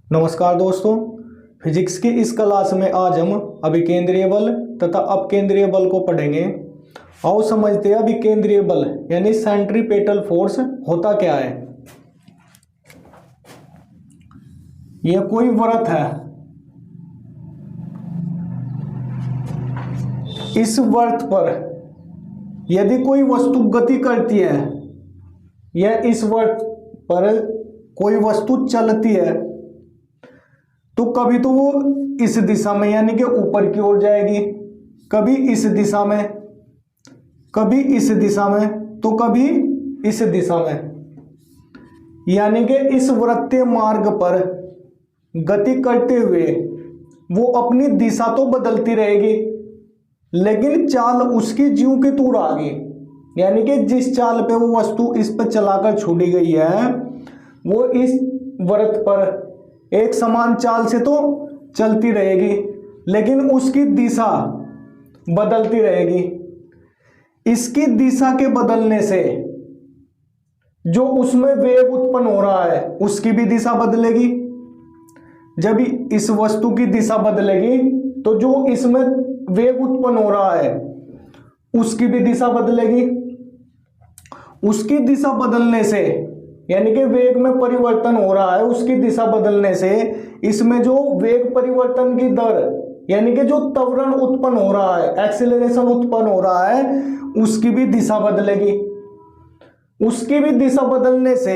नमस्कार दोस्तों, फिजिक्स की इस क्लास में आज हम अभिकेंद्रीय बल तथा अपकेंद्रीय बल को पढ़ेंगे। आओ समझते हैं अभिकेंद्रीय बल यानी सेंट्रीपेटल फोर्स होता क्या है। यह कोई वृत्त है। इस वृत्त पर यदि कोई वस्तु गति करती है या इस वृत्त पर कोई वस्तु चलती है तो कभी तो वो इस दिशा में यानी कि ऊपर की ओर जाएगी, कभी इस दिशा में, कभी इस दिशा में, तो कभी इस दिशा में। यानी कि इस वृत्तीय मार्ग पर गति करते हुए वो अपनी दिशा तो बदलती रहेगी, लेकिन चाल उसकी ज्यों की त्यों आगे, यानी कि जिस चाल पे वो वस्तु इस पर चलाकर छोड़ी गई है वो इस वृत्त पर एक समान चाल से तो चलती रहेगी, लेकिन उसकी दिशा बदलती रहेगी। इसकी दिशा के बदलने से जो उसमें वेग उत्पन्न हो रहा है उसकी भी दिशा बदलेगी। जब इस वस्तु की दिशा बदलेगी तो जो इसमें वेग उत्पन्न हो रहा है उसकी भी दिशा बदलेगी। उसकी दिशा बदलने से यानी कि वेग में परिवर्तन हो रहा है, उसकी दिशा बदलने से इसमें जो वेग परिवर्तन की दर यानी कि जो त्वरण उत्पन्न हो रहा है, एक्सीलरेशन उत्पन्न हो रहा है, उसकी भी दिशा बदलेगी। उसकी भी दिशा बदलने से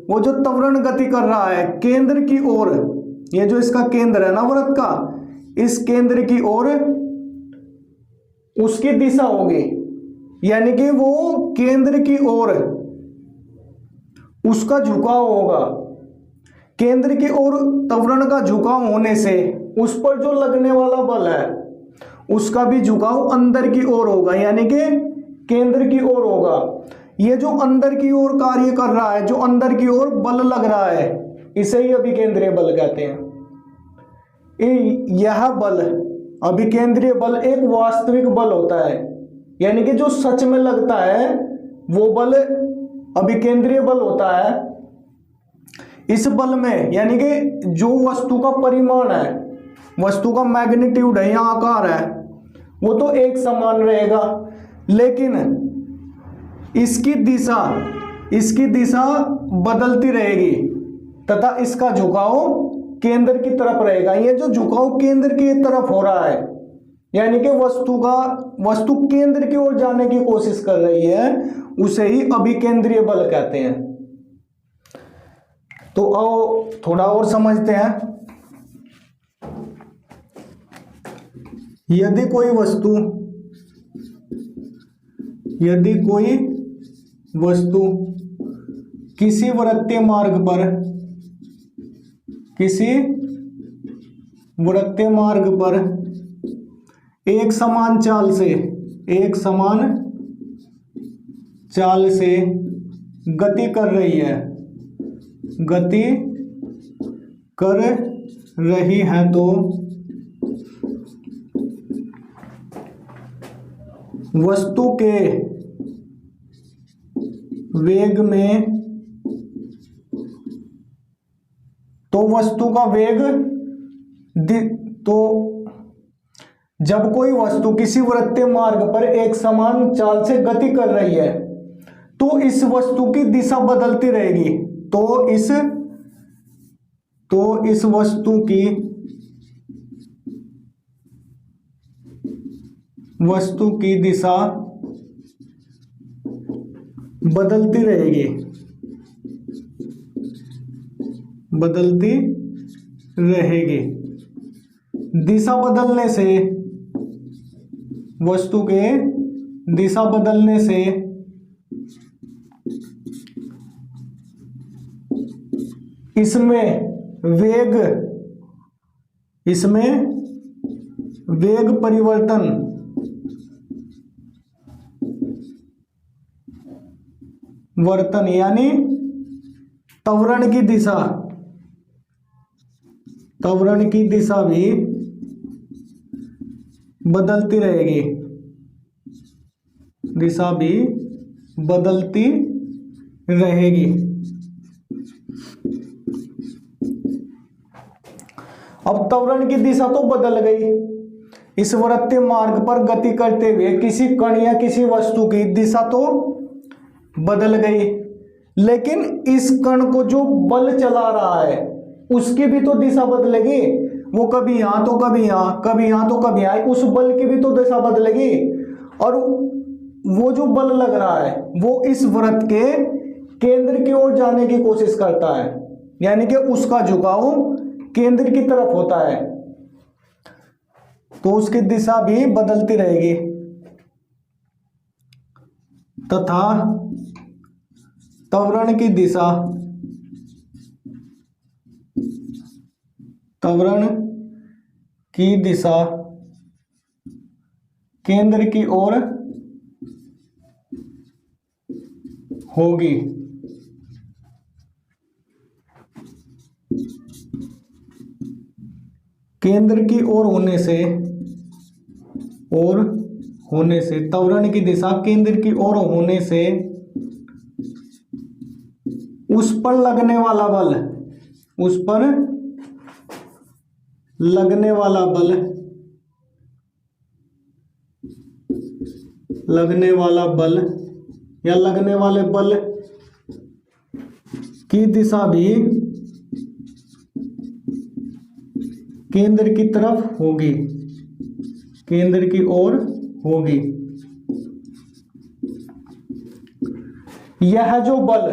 वो जो त्वरण गति कर रहा है केंद्र की ओर, ये जो इसका केंद्र है ना वृत्त का, इस केंद्र की ओर उसकी दिशा होगी, यानी कि वो केंद्र की ओर उसका झुकाव होगा। केंद्र की ओर त्वरण का झुकाव होने से उस पर जो लगने वाला बल है उसका भी झुकाव अंदर की ओर होगा, यानी कि केंद्र की ओर होगा। ये जो अंदर की ओर कार्य कर रहा है, जो अंदर की ओर बल लग रहा है, इसे ही अभिकेंद्रीय बल कहते हैं। यह बल अभिकेंद्रीय बल एक वास्तविक बल होता है, यानी कि जो सच में लगता है वो बल अभिकेंद्रीय बल होता है। इस बल में यानी कि जो वस्तु का परिमाण है, वस्तु का मैग्नीट्यूड है या आकार है, वो तो एक समान रहेगा, लेकिन इसकी दिशा बदलती रहेगी तथा इसका झुकाव केंद्र की तरफ रहेगा। ये जो झुकाव केंद्र की तरफ हो रहा है यानी कि वस्तु केंद्र की ओर जाने की कोशिश कर रही है, उसे ही अभिकेंद्रीय बल कहते हैं। तो आओ थोड़ा और समझते हैं। यदि कोई वस्तु किसी वृत्तीय मार्ग पर एक समान चाल से गति कर रही है तो वस्तु के वेग में जब कोई वस्तु किसी वृत्तीय मार्ग पर एक समान चाल से गति कर रही है तो इस वस्तु की दिशा बदलती रहेगी, तो इस वस्तु की दिशा बदलती रहेगी। दिशा बदलने से वस्तु के दिशा बदलने से इसमें वेग परिवर्तन यानी त्वरण की दिशा भी बदलती रहेगी। अब त्वरण की दिशा तो बदल गई। इस वृत्तीय मार्ग पर गति करते हुए किसी कण या किसी वस्तु की दिशा तो बदल गई, लेकिन इस कण को जो बल चला रहा है उसकी भी तो दिशा बदलेगी। वो कभी यहां तो कभी यहां, कभी यहां तो कभी यहां, उस बल की भी तो दिशा बदलेगी। और वो जो बल लग रहा है वो इस वृत्त के केंद्र की ओर जाने की कोशिश करता है, यानी कि उसका झुकाव केंद्र की तरफ होता है, तो उसकी दिशा भी बदलती रहेगी। तथा त्वरण की दिशा, त्वरण की दिशा केंद्र की ओर होगी। केंद्र की ओर होने से त्वरण की दिशा केंद्र की ओर होने से उस पर लगने वाला बल, उस पर लगने वाला बल, लगने वाला बल या लगने वाले बल की दिशा भी केंद्र की तरफ होगी, केंद्र की ओर होगी। यह जो बल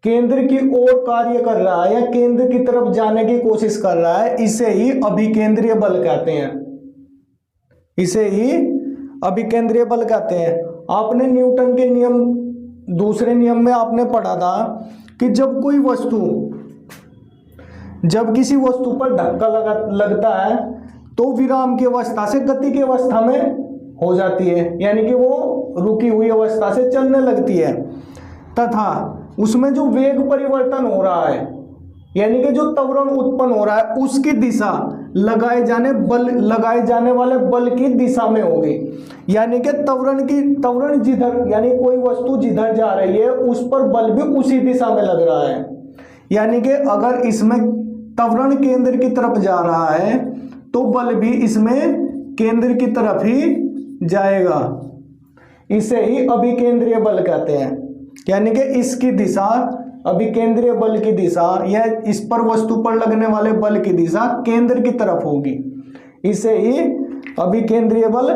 केंद्र की ओर कार्य कर रहा है या केंद्र की तरफ जाने की कोशिश कर रहा है, इसे ही अभिकेंद्रीय बल कहते हैं, इसे ही अभिकेंद्रीय बल कहते हैं। आपने न्यूटन के नियम, दूसरे नियम में आपने पढ़ा था कि जब कोई वस्तु, जब किसी वस्तु पर धक्का लगता है तो विराम की अवस्था से गति की अवस्था में हो जाती है, यानी कि वो रुकी हुई अवस्था से चलने लगती है। तथा उसमें जो वेग परिवर्तन हो रहा है, यानी कि जो त्वरण उत्पन्न हो रहा है, उसकी दिशा लगाए जाने वाले बल की दिशा में होगी। यानी कि त्वरण जिधर, यानी कोई वस्तु जिधर जा रही है उस पर बल भी उसी दिशा में लग रहा है। यानी कि अगर इसमें त्वरण केंद्र की तरफ जा रहा है तो बल भी इसमें केंद्र की तरफ ही जाएगा। इसे ही अभिकेंद्रीय बल कहते हैं, यानी कि इसकी दिशा, अभिकेंद्रीय बल की दिशा या इस पर वस्तु पर लगने वाले बल की दिशा केंद्र की तरफ होगी। इसे ही अभिकेंद्रीय बल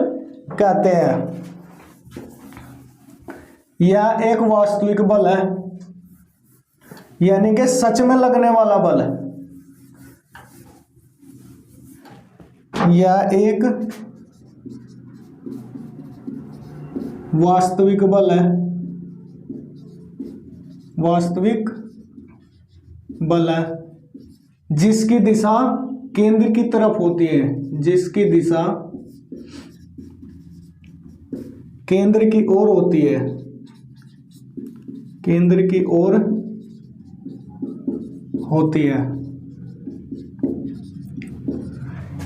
कहते हैं। यह एक वास्तविक बल है, यानी कि सच में लगने वाला बल। यह एक वास्तविक बल है, वास्तविक बल है जिसकी दिशा केंद्र की तरफ होती है, जिसकी दिशा केंद्र की ओर होती है, केंद्र की ओर होती है।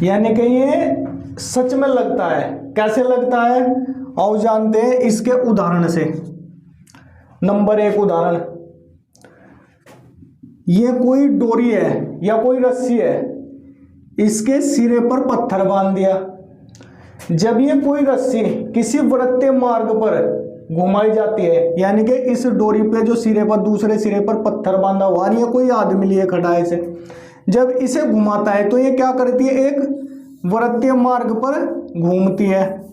यानी कि ये सच में लगता है। कैसे लगता है आओ जानते हैं इसके उदाहरण से। नंबर 1 उदाहरण, ये कोई डोरी है या कोई रस्सी है, इसके सिरे पर पत्थर बांध दिया। जब ये कोई रस्सी किसी वृत्तीय मार्ग पर घुमाई जाती है, यानी कि इस डोरी पे जो सिरे पर, दूसरे सिरे पर पत्थर बांधा हुआ, ये कोई आदमी लिए खड़ा है इसे, जब इसे घुमाता है तो ये क्या करती है, एक वृत्तीय मार्ग पर घूमती है।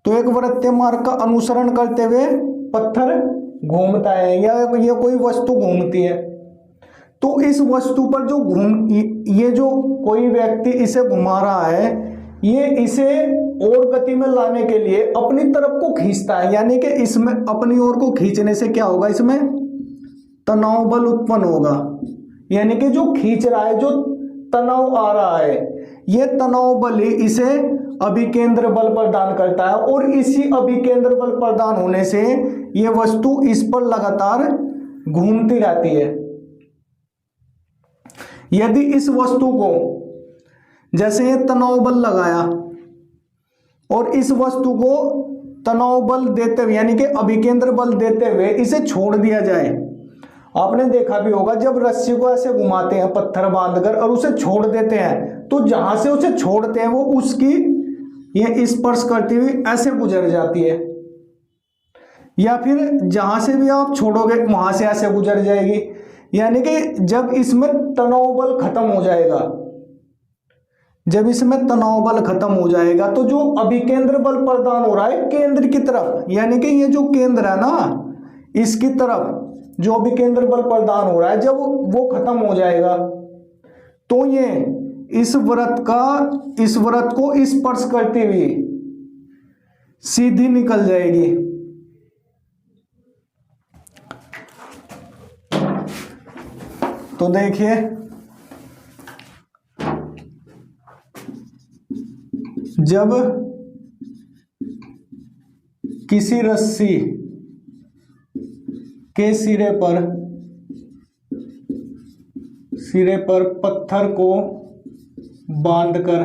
तो एक वृत्तीय मार्ग का अनुसरण करते हुए पत्थर घूमता है या ये कोई वस्तु घूमती है। तो इस वस्तु पर जो ये जो कोई व्यक्ति इसे घुमा रहा है, ये इसे और गति में लाने के लिए अपनी तरफ को खींचता है। यानी कि इसमें अपनी ओर को खींचने से क्या होगा, इसमें तनाव बल उत्पन्न होगा। यानी कि जो खींच रहा है, जो तनाव आ रहा है, ये तनाव बल ही इसे अभिकेंद्र बल प्रदान करता है। और इसी अभिकेंद्र बल प्रदान होने से ये वस्तु इस पर लगातार घूमती रहती है। यदि इस वस्तु को, जैसे ये तनाव बल लगाया और इस वस्तु को तनाव बल देते हुए, यानी कि अभिकेंद्र बल देते हुए इसे छोड़ दिया जाए आपने देखा भी होगा जब रस्सी को ऐसे घुमाते हैं पत्थर बांधकर और उसे छोड़ देते हैं, तो जहां से उसे छोड़ते हैं वो उसकी ये स्पर्श करती हुई ऐसे गुजर जाती है, या फिर जहां से भी आप छोड़ोगे वहां से ऐसे गुजर जाएगी। यानी कि जब इसमें तनाव बल खत्म हो जाएगा, जब इसमें तनाव बल खत्म हो जाएगा तो जो अभिकेंद्र बल प्रदान हो रहा है केंद्र की तरफ, यानी कि ये जो केंद्र है ना इसकी तरफ जो अभिकेंद्र बल प्रदान हो रहा है, जब वो खत्म हो जाएगा तो ये इस वृत्त को स्पर्श करती हुई सीधी निकल जाएगी। तो देखिए जब किसी रस्सी के सिरे पर पत्थर को बांधकर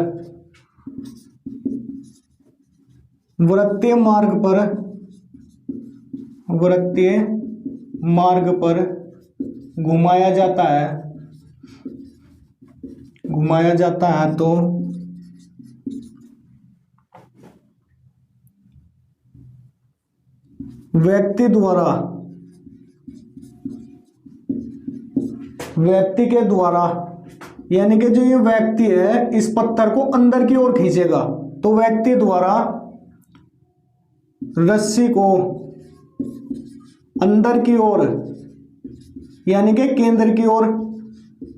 वृत्तीय मार्ग पर घुमाया जाता है तो व्यक्ति के द्वारा यानी कि जो ये व्यक्ति है इस पत्थर को अंदर की ओर खींचेगा, तो व्यक्ति द्वारा रस्सी को अंदर की ओर यानी कि केंद्र की ओर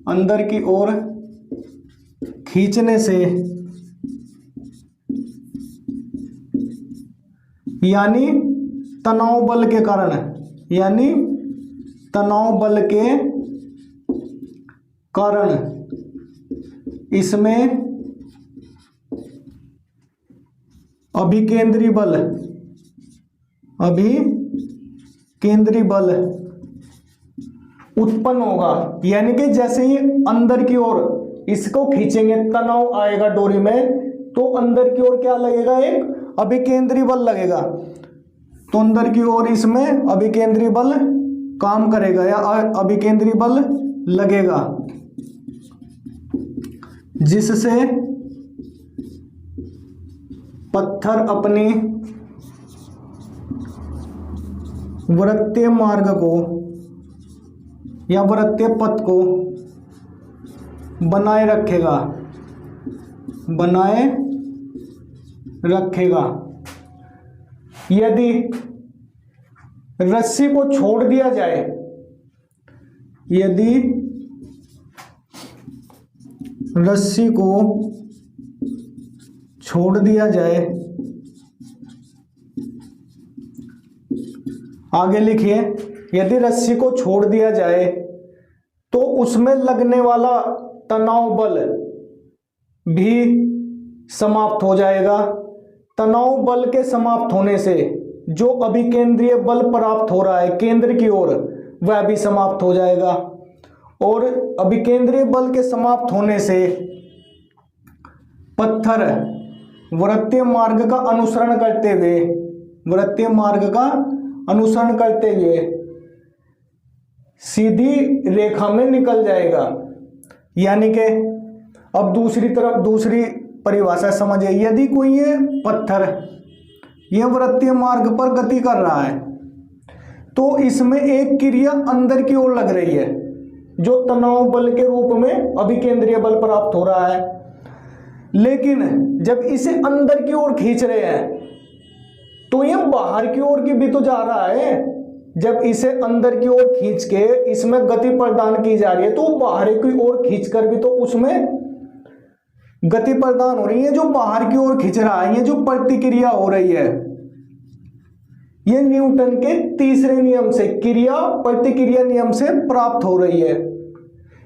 अंदर की ओर खींचने से यानी तनाव बल के कारण इसमें अभिकेंद्री बल उत्पन्न होगा। यानी कि जैसे ही अंदर की ओर इसको खींचेंगे तनाव आएगा डोरी में, तो अंदर की ओर क्या लगेगा, एक अभिकेंद्री बल लगेगा। तो अंदर की ओर इसमें अभिकेंद्री बल काम करेगा या अभिकेंद्री बल लगेगा, जिससे पत्थर अपनी वृत्तीय मार्ग को या वृत्तीय पथ को बनाए रखेगा। यदि रस्सी को छोड़ दिया जाए, आगे लिखिए, यदि रस्सी को छोड़ दिया जाए तो उसमें लगने वाला तनाव बल भी समाप्त हो जाएगा। तनाव बल के समाप्त होने से जो अभिकेंद्रीय बल प्राप्त हो रहा है केंद्र की ओर वह भी समाप्त हो जाएगा, और अभिकेंद्रीय बल के समाप्त होने से पत्थर वृत्तीय मार्ग का अनुसरण करते हुए सीधी रेखा में निकल जाएगा। यानी कि अब दूसरी परिभाषा समझिए, यदि कोई ये पत्थर ये वृत्तीय मार्ग पर गति कर रहा है तो इसमें एक क्रिया अंदर की ओर लग रही है जो तनाव बल के रूप में अभिकेंद्रीय बल प्राप्त हो रहा है। लेकिन जब इसे अंदर की ओर खींच रहे हैं तो ये बाहर की ओर की भी तो जा रहा है। जब इसे अंदर की ओर खींच के इसमें गति प्रदान की जा रही है तो बाहर की ओर खींचकर भी तो उसमें गति प्रदान हो रही है। जो बाहर की ओर खींच रहा है, ये जो प्रतिक्रिया हो रही है, ये न्यूटन के तीसरे नियम से क्रिया प्रतिक्रिया नियम से प्राप्त हो रही है।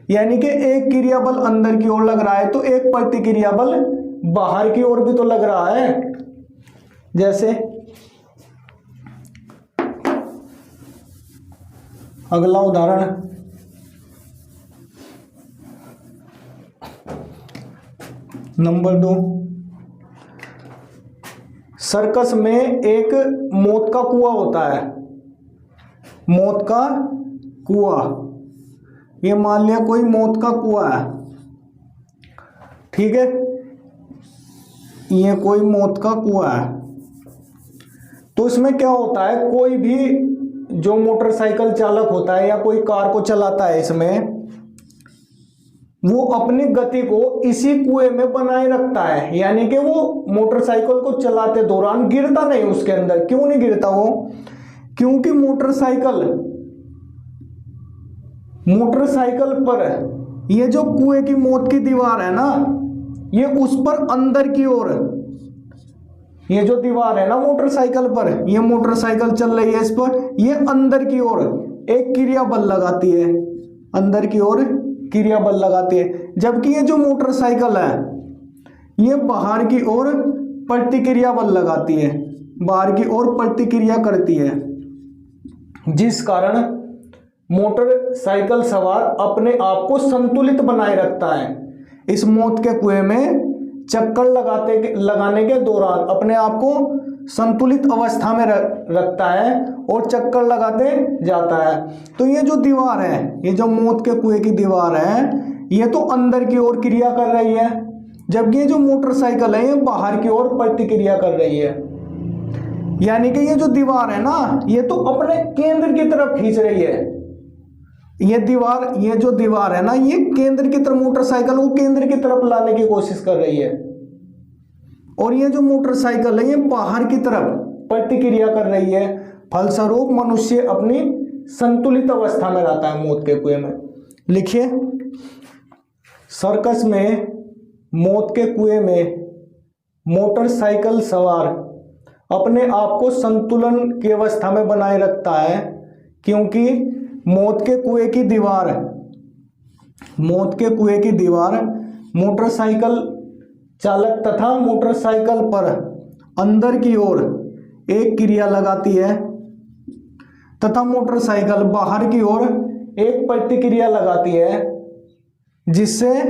यानी कि एक क्रिया बल अंदर की ओर लग रहा है तो एक प्रतिक्रिया बल बाहर की ओर भी तो लग रहा है। जैसे अगला उदाहरण, नंबर 2, सर्कस में एक मौत का कुआं होता है। मौत का कुआं, ये मान लिया कोई मौत का कुआं है, ठीक है, ये कोई मौत का कुआं है। तो इसमें क्या होता है, कोई भी जो मोटरसाइकिल चालक होता है या कोई कार को चलाता है, इसमें वो अपनी गति को इसी कुएं में बनाए रखता है, यानी कि वो मोटरसाइकिल को चलाते दौरान गिरता नहीं उसके अंदर। क्यों नहीं गिरता वो? क्योंकि मोटरसाइकिल पर ये जो कुएं की मौत की दीवार है ना, ये उस पर अंदर की ओर, ये जो दीवार है ना मोटरसाइकिल पर, ये मोटरसाइकिल चल रही है, इस पर ये अंदर की ओर एक क्रिया बल लगाती है, अंदर की ओर क्रिया बल लगाती है। जबकि ये जो मोटरसाइकिल है ये बाहर की ओर प्रतिक्रिया बल लगाती है, बाहर की ओर प्रतिक्रिया करती है, जिस कारण मोटरसाइकिल सवार अपने आप को संतुलित बनाए रखता है। इस मौत के कुएं में चक्कर लगाने के दौरान अपने आप को संतुलित अवस्था में रखता है और चक्कर लगाते जाता है। तो ये जो दीवार है, ये जो मौत के कुएं की दीवार है, ये तो अंदर की ओर क्रिया कर रही है, जबकि ये जो मोटरसाइकिल है ये बाहर की ओर प्रतिक्रिया कर रही है। यानी कि ये जो दीवार है ना, ये तो अपने केंद्र की तरफ खींच रही है। ये जो दीवार है ना, ये केंद्र की तरफ, मोटरसाइकिल को केंद्र की तरफ लाने की कोशिश कर रही है, और ये जो मोटरसाइकिल है ये बाहर की तरफ प्रतिक्रिया कर रही है। फलस्वरूप मनुष्य अपनी संतुलित अवस्था में रहता है मौत के कुएं में। लिखिए, सर्कस में मौत के कुएं में मोटरसाइकिल सवार अपने आप को संतुलन की अवस्था में बनाए रखता है, क्योंकि मौत के कुएं की दीवार मोटरसाइकिल चालक तथा मोटरसाइकिल पर अंदर की ओर एक क्रिया लगाती है तथा मोटरसाइकिल बाहर की ओर एक प्रतिक्रिया लगाती है, जिससे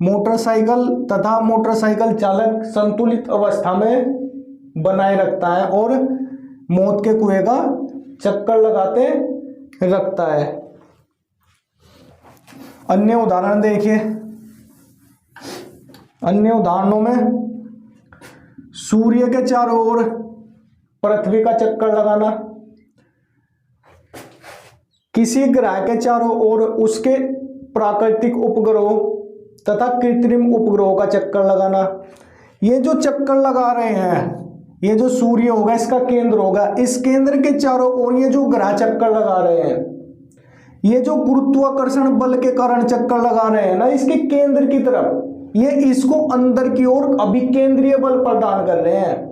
मोटरसाइकिल तथा मोटरसाइकिल चालक संतुलित अवस्था में बनाए रखता है और मौत के कुएं का चक्कर लगाते रखता है। अन्य उदाहरण देखिए। अन्य उदाहरणों में सूर्य के चारों ओर पृथ्वी का चक्कर लगाना, किसी ग्रह के चारों ओर उसके प्राकृतिक उपग्रहों तथा कृत्रिम उपग्रहों का चक्कर लगाना। ये जो चक्कर लगा रहे हैं, ये जो सूर्य होगा इसका केंद्र होगा, इस केंद्र के चारों ओर ये जो ग्रह चक्कर लगा रहे हैं, ये जो गुरुत्वाकर्षण बल के कारण चक्कर लगा रहे हैं ना इसके केंद्र की तरफ, ये इसको अंदर की ओर अभिकेंद्रीय बल प्रदान कर रहे हैं।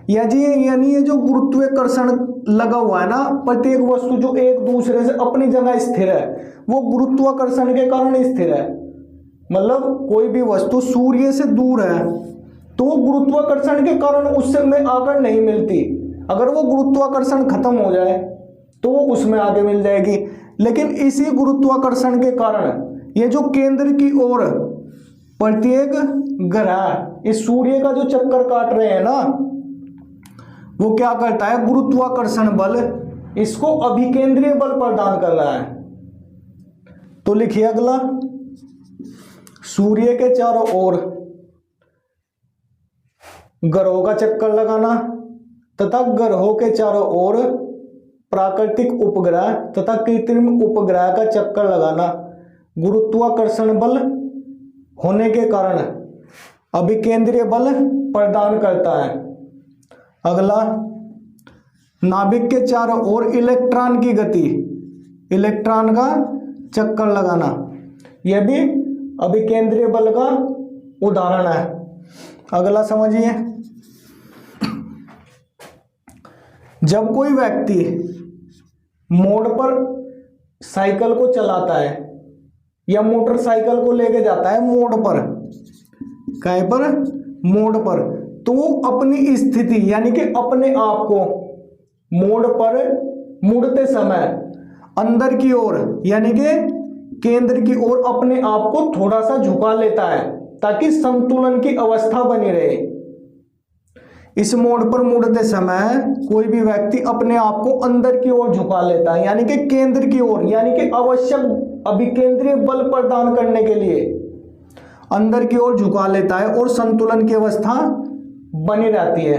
यानी ये जो गुरुत्वाकर्षण लगा हुआ है ना, प्रत्येक वस्तु जो एक दूसरे से अपनी जगह स्थिर है वो गुरुत्वाकर्षण के कारण स्थिर है। मतलब कोई भी वस्तु सूर्य से दूर है तो वो गुरुत्वाकर्षण के कारण उससे में आकर नहीं मिलती, अगर वो गुरुत्वाकर्षण खत्म हो जाए तो वो उसमें आगे मिल जाएगी। लेकिन इसी गुरुत्वाकर्षण के कारण ये जो केंद्र की ओर प्रत्येक ग्रह इस सूर्य का जो चक्कर काट रहे हैं ना, वो क्या करता है, गुरुत्वाकर्षण बल इसको अभिकेंद्रीय बल प्रदान कर रहा है। तो लिखिए अगला, सूर्य के चारों ओर ग्रहों का चक्कर लगाना तथा ग्रहों के चारों ओर प्राकृतिक उपग्रह तथा कृत्रिम उपग्रह का चक्कर लगाना गुरुत्वाकर्षण बल होने के कारण अभिकेंद्रीय बल प्रदान करता है। अगला, नाभिक के चारों ओर इलेक्ट्रॉन की गति, इलेक्ट्रॉन का चक्कर लगाना, यह भी अभिकेंद्रीय बल का उदाहरण है। अगला समझिए, जब कोई व्यक्ति मोड़ पर साइकिल को चलाता है या मोटरसाइकिल को लेके जाता है मोड़ पर, कहीं पर, मोड़ पर, तो वो अपनी स्थिति यानी कि अपने आप को मोड़ पर मुड़ते समय अंदर की ओर यानी कि केंद्र की ओर अपने आप को थोड़ा सा झुका लेता है ताकि संतुलन की अवस्था बनी रहे। इस मोड़ पर मुड़ते समय कोई भी व्यक्ति अपने आप को अंदर की ओर झुका लेता है, यानी कि केंद्र की ओर, यानी कि आवश्यक अभिकेंद्रीय बल प्रदान करने के लिए अंदर की ओर झुका लेता है और संतुलन की अवस्था बनी रहती है।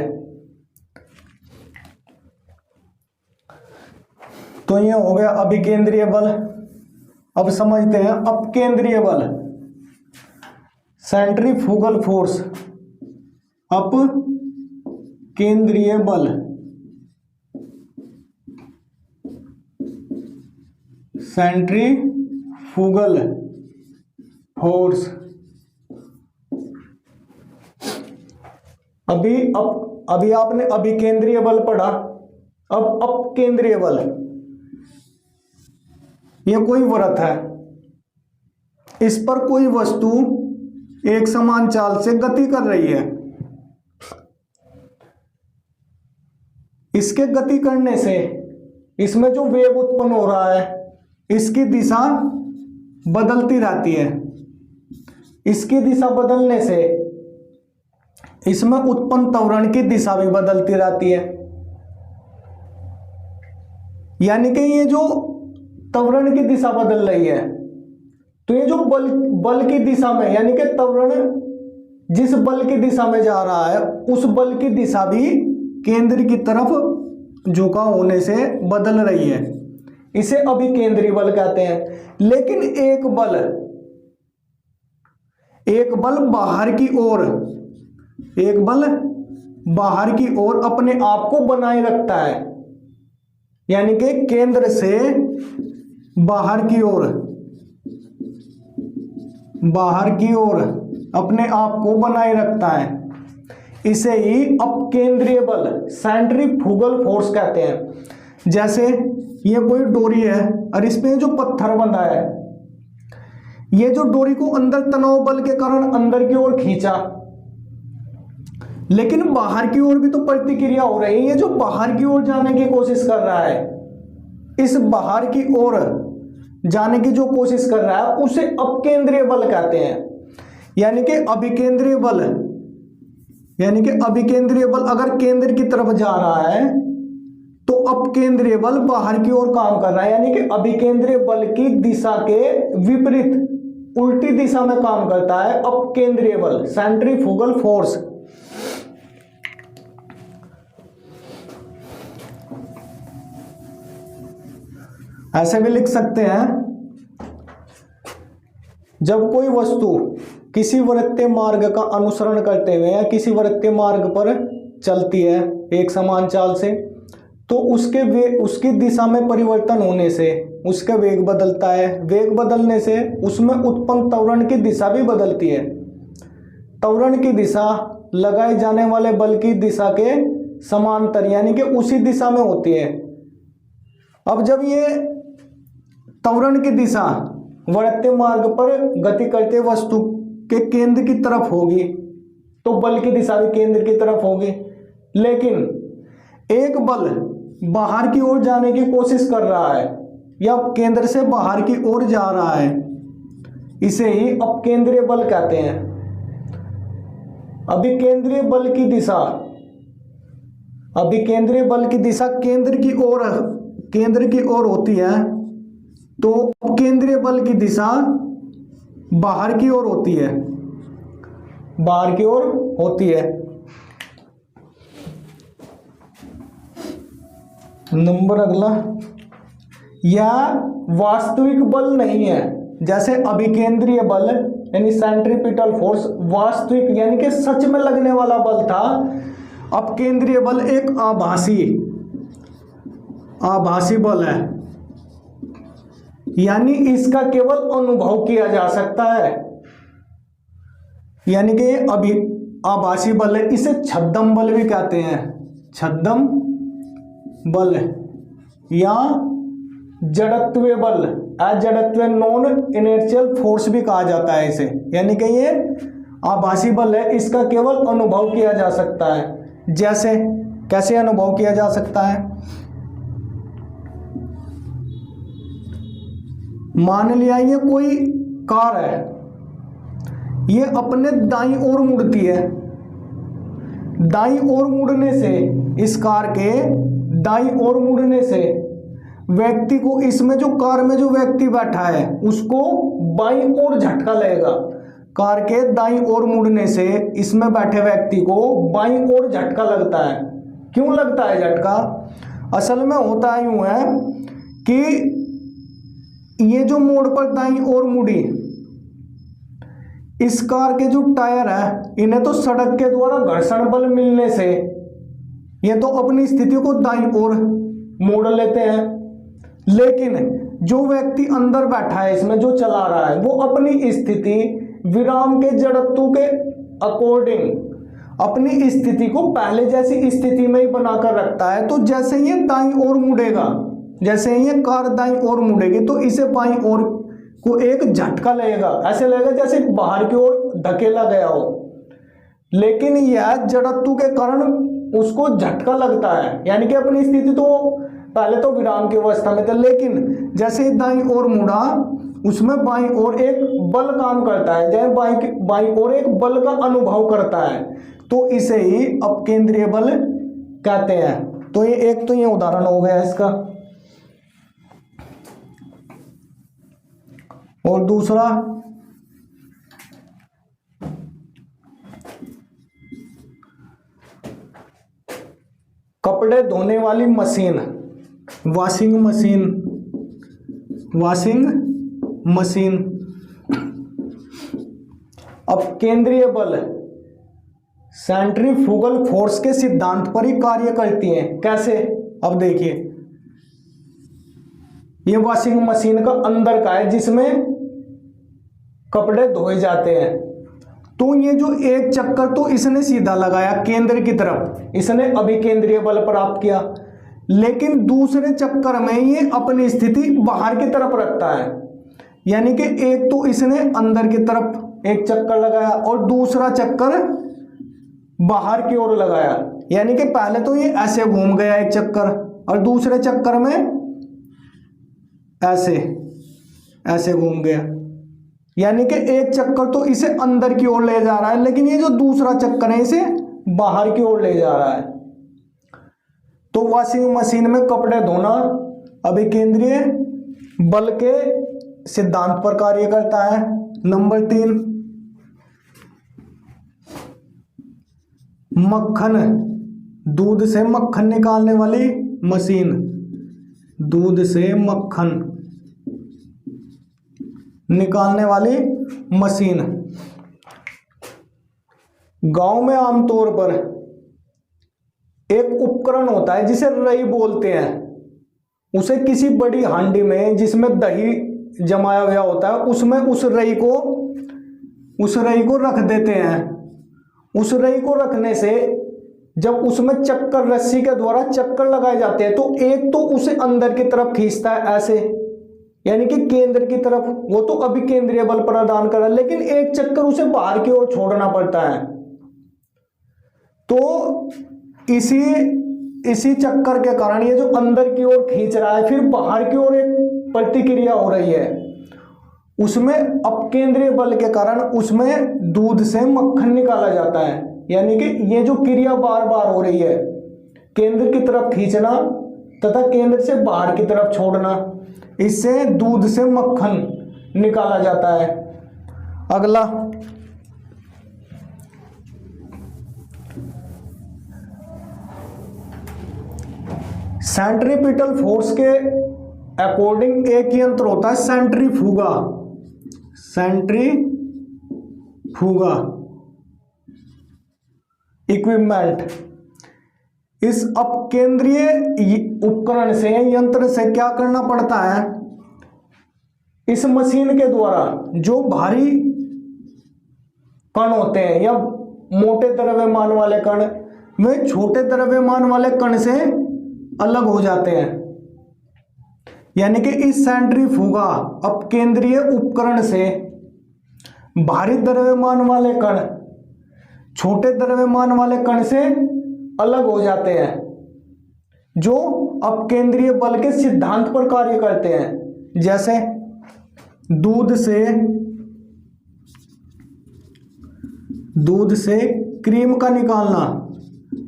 तो ये हो गया अभिकेंद्रीय बल। अब समझते हैं अपकेंद्रीय बल, सेंट्रीफ्यूगल फोर्स। अपकेंद्रीय बल, सेंट्रीफ्यूगल फोर्स। अभी आपने अभिकेंद्रीय बल पढ़ा, अब अपकेंद्रीय बल। यह कोई वृत्त है, इस पर कोई वस्तु एक समान चाल से गति कर रही है। इसके गति करने से इसमें जो वेग उत्पन्न हो रहा है इसकी दिशा बदलती रहती है। इसकी दिशा बदलने से इसमें उत्पन्न त्वरण की दिशा भी बदलती रहती है। यानी कि ये जो त्वरण की दिशा बदल रही है, तो ये जो बल की दिशा में, यानी कि त्वरण जिस बल की दिशा में जा रहा है उस बल की दिशा भी केंद्र की तरफ झुकाव होने से बदल रही है। इसे अभिकेंद्रीय बल कहते हैं। लेकिन एक बल बाहर की ओर अपने आप को बनाए रखता है, यानी कि केंद्र से बाहर की ओर अपने आप को बनाए रखता है। इसे ही अपकेंद्रीय बल, सेंट्रीफ्यूगल फोर्स कहते हैं। जैसे ये कोई डोरी है और इस पे जो पत्थर बंधा है, ये जो डोरी को अंदर तनाव बल के कारण अंदर की ओर खींचा, लेकिन बाहर की ओर भी तो प्रतिक्रिया हो रही है। ये जो बाहर की ओर जाने की कोशिश कर रहा है, इस बाहर की ओर जाने की जो कोशिश कर रहा है उसे अपकेंद्रीय बल कहते हैं। यानी कि अभिकेंद्रीय बल अगर केंद्र की तरफ जा रहा है तो अपकेंद्रीय बल बाहर की ओर काम कर रहा है, यानी कि अभिकेंद्रीय बल की दिशा के विपरीत उल्टी दिशा में काम करता है अपकेंद्रीय बल, सेंट्रीफ्यूगल फोर्स। ऐसे भी लिख सकते हैं, जब कोई वस्तु किसी वृत्तीय मार्ग का अनुसरण करते हुए या किसी वृत्तीय मार्ग पर चलती है एक समान चाल से, तो उसकी दिशा में परिवर्तन होने से उसका वेग बदलता है। वेग बदलने से उसमें उत्पन्न त्वरण की दिशा भी बदलती है। त्वरण की दिशा लगाए जाने वाले बल की दिशा के समांतर, यानी कि उसी दिशा में होती है। अब जब ये त्वरण की दिशा वृत्तीय मार्ग पर गति करते वस्तु के केंद्र की तरफ होगी तो बल की दिशा भी केंद्र की तरफ होगी। लेकिन एक बल बाहर की ओर जाने की कोशिश कर रहा है या केंद्र से बाहर की ओर जा रहा है, इसे ही अपकेंद्रीय बल कहते हैं। अभिकेंद्रीय बल की दिशा केंद्र की ओर होती है, तो अपकेंद्रीय बल की दिशा बाहर की ओर होती है। नंबर अगला, यह वास्तविक बल नहीं है। जैसे अभिकेंद्रीय बल यानी सेंट्रीपिटल फोर्स वास्तविक यानी कि सच में लगने वाला बल था। अपकेंद्रीय बल एक आभासी बल है, यानी इसका केवल अनुभव किया जा सकता है, यानी कि अभी आभासी बल है। इसे छद्म बल भी कहते हैं, छद्म बल या जड़त्वीय बल, अजड़त्वीय नॉन इनर्शियल फोर्स भी कहा जाता है इसे। यानी कि ये आभासी बल है, इसका केवल अनुभव किया जा सकता है। जैसे कैसे अनुभव किया जा सकता है, मान लिया ये कोई कार है, ये अपने दाईं ओर मुड़ती है, दाईं ओर मुड़ने से, इस कार के दाईं ओर मुड़ने से व्यक्ति को, इसमें जो कार में जो व्यक्ति बैठा है उसको बाईं ओर झटका लगेगा। कार के दाईं ओर मुड़ने से इसमें बैठे व्यक्ति को बाईं ओर झटका लगता है। क्यों लगता है झटका? असल में होता यूं है कि ये जो मोड़ पर दाईं ओर मुड़ी, इस कार के जो टायर है इन्हें तो सड़क के द्वारा घर्षण बल मिलने से ये तो अपनी स्थिति को दाईं ओर मोड़ लेते हैं, लेकिन जो व्यक्ति अंदर बैठा है इसमें, जो चला रहा है, वो अपनी स्थिति विराम के जड़त्व के अकॉर्डिंग अपनी स्थिति को पहले जैसी स्थिति में ही बनाकर रखता है। तो जैसे ये दाईं ओर मुड़ेगा, जैसे ये कार दाईं ओर मुड़ेगी तो इसे बाईं ओर को एक झटका लगेगा, ऐसे लगेगा जैसे बाहर की ओर धकेला गया हो, लेकिन यह जड़त्व के कारण उसको झटका लगता है। यानी कि अपनी स्थिति तो पहले तो विराम की अवस्था में था, लेकिन जैसे ही दाईं ओर मुड़ा उसमें बाईं ओर एक बल काम करता है, जैसे बाईं ओर एक बल का अनुभव करता है, तो इसे ही अपकेंद्रीय बल कहते हैं। तो ये एक तो ये उदाहरण हो गया इसका। और दूसरा, कपड़े धोने वाली machine, washing machine, washing machine अपकेंद्रीय बल सेंट्रीफ्यूगल फोर्स के सिद्धांत पर ही कार्य करती हैं। कैसे? अब देखिए, ये वॉशिंग मशीन का अंदर का है जिसमें कपड़े धोए जाते हैं। तो ये जो एक चक्कर तो इसने सीधा लगाया केंद्र की तरफ, इसने अभिकेंद्रीय बल प्राप्त किया, लेकिन दूसरे चक्कर में ये अपनी स्थिति बाहर की तरफ रखता है। यानी कि एक तो इसने अंदर की तरफ एक चक्कर लगाया और दूसरा चक्कर बाहर की ओर लगाया। यानी कि पहले तो ये ऐसे घूम गया एक चक्कर और दूसरे चक्कर में ऐसे ऐसे घूम गया। यानी कि एक चक्कर तो इसे अंदर की ओर ले जा रहा है, लेकिन ये जो दूसरा चक्कर है इसे बाहर की ओर ले जा रहा है। तो वॉशिंग मशीन में कपड़े धोना अभिकेंद्रीय बल के सिद्धांत पर कार्य करता है। नंबर 3, मक्खन, दूध से मक्खन निकालने वाली मशीन, दूध से मक्खन निकालने वाली मशीन। गांव में आमतौर पर एक उपकरण होता है जिसे रई बोलते हैं, उसे किसी बड़ी हांडी में जिसमें दही जमाया हुआ होता है उसमें उस रई को रख देते हैं। उस रई को रखने से जब उसमें चक्कर, रस्सी के द्वारा चक्कर लगाए जाते हैं, तो एक तो उसे अंदर की तरफ खींचता है ऐसे, यानी कि केंद्र की तरफ, वो तो अभिकेंद्रीय बल प्रदान कर रहा है, लेकिन एक चक्कर उसे बाहर की ओर छोड़ना पड़ता है। तो इसी चक्कर के कारण ये जो अंदर की ओर खींच रहा है, फिर बाहर की ओर एक प्रतिक्रिया हो रही है, उसमें अपकेंद्रीय बल के कारण उसमें दूध से मक्खन निकाला जाता है। यानी कि ये जो क्रिया बार बार हो रही है, केंद्र की तरफ खींचना तथा केंद्र से बाहर की तरफ छोड़ना, इससे दूध से मक्खन निकाला जाता है। अगला, सेंट्रीपिटल फोर्स के अकॉर्डिंग एक यंत्र होता है सेंट्रीफ्यूगा, सेंट्रीफ्यूगा इक्विपमेंट। इस अपकेंद्रीय उपकरण से, यंत्र से क्या करना पड़ता है, इस मशीन के द्वारा जो भारी कण होते हैं या मोटे द्रव्यमान वाले कण, वे छोटे द्रव्यमान वाले कण से अलग हो जाते हैं। यानी कि इस सेंट्रीफ्यूगा अपकेंद्रीय उपकरण से भारी द्रव्यमान वाले कण छोटे द्रव्यमान वाले कण से अलग हो जाते हैं, जो अपकेंद्रीय बल के सिद्धांत पर कार्य करते हैं। जैसे दूध से क्रीम का निकालना,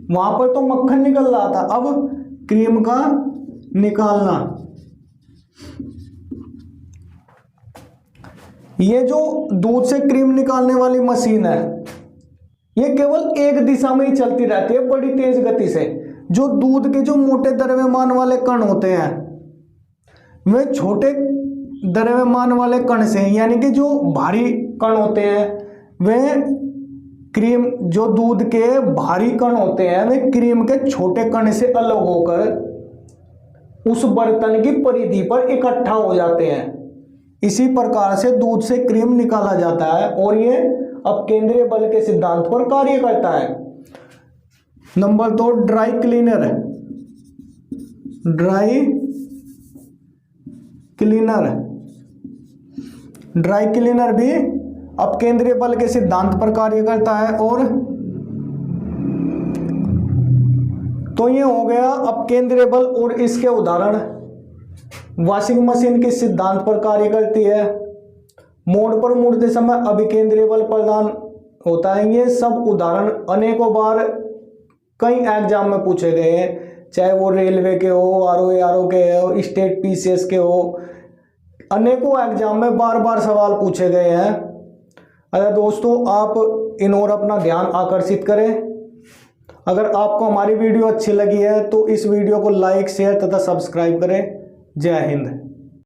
वहां पर तो मक्खन निकल रहा था, अब क्रीम का निकालना। ये जो दूध से क्रीम निकालने वाली मशीन है, ये केवल एक दिशा में ही चलती रहती है बड़ी तेज गति से। जो दूध के जो मोटे द्रव्यमान वाले कण होते हैं, वे छोटे द्रव्यमान वाले कण से, यानी कि जो भारी कण होते हैं, वे क्रीम, जो दूध के भारी कण होते हैं, वे क्रीम के छोटे कण से अलग होकर उस बर्तन की परिधि पर इकट्ठा हो जाते हैं। इसी प्रकार से दूध से क्रीम निकाला जाता है और ये अपकेंद्रीय बल के सिद्धांत पर कार्य करता है। Number 2, dry cleaner. Dry cleaner, dry cleaner भी अपकेंद्रीय बल के सिद्धांत पर कार्य करता है। और तो ये हो गया अपकेंद्रीय बल और इसके उदाहरण। वॉशिंग मशीन किस सिद्धांत पर कार्य करती है? मोड़ पर मुड़ते समय अभिकेंद्रीय बल प्रदान होता है। ये सब उदाहरण अनेकों बार कई एग्जाम में पूछे गए हैं, चाहे वो रेलवे के हो, आरओ के हो, स्टेट पीसीएस के हो, अनेकों एग्जाम में बार बार सवाल पूछे गए हैं। अगर दोस्तों आप इन ओर अपना ध्यान आकर्षित करें। अगर आपको हमारी वीडियो अच्छी लगी है तो इस वीडियो को लाइक, शेयर तथा सब्सक्राइब करें। जय हिंद।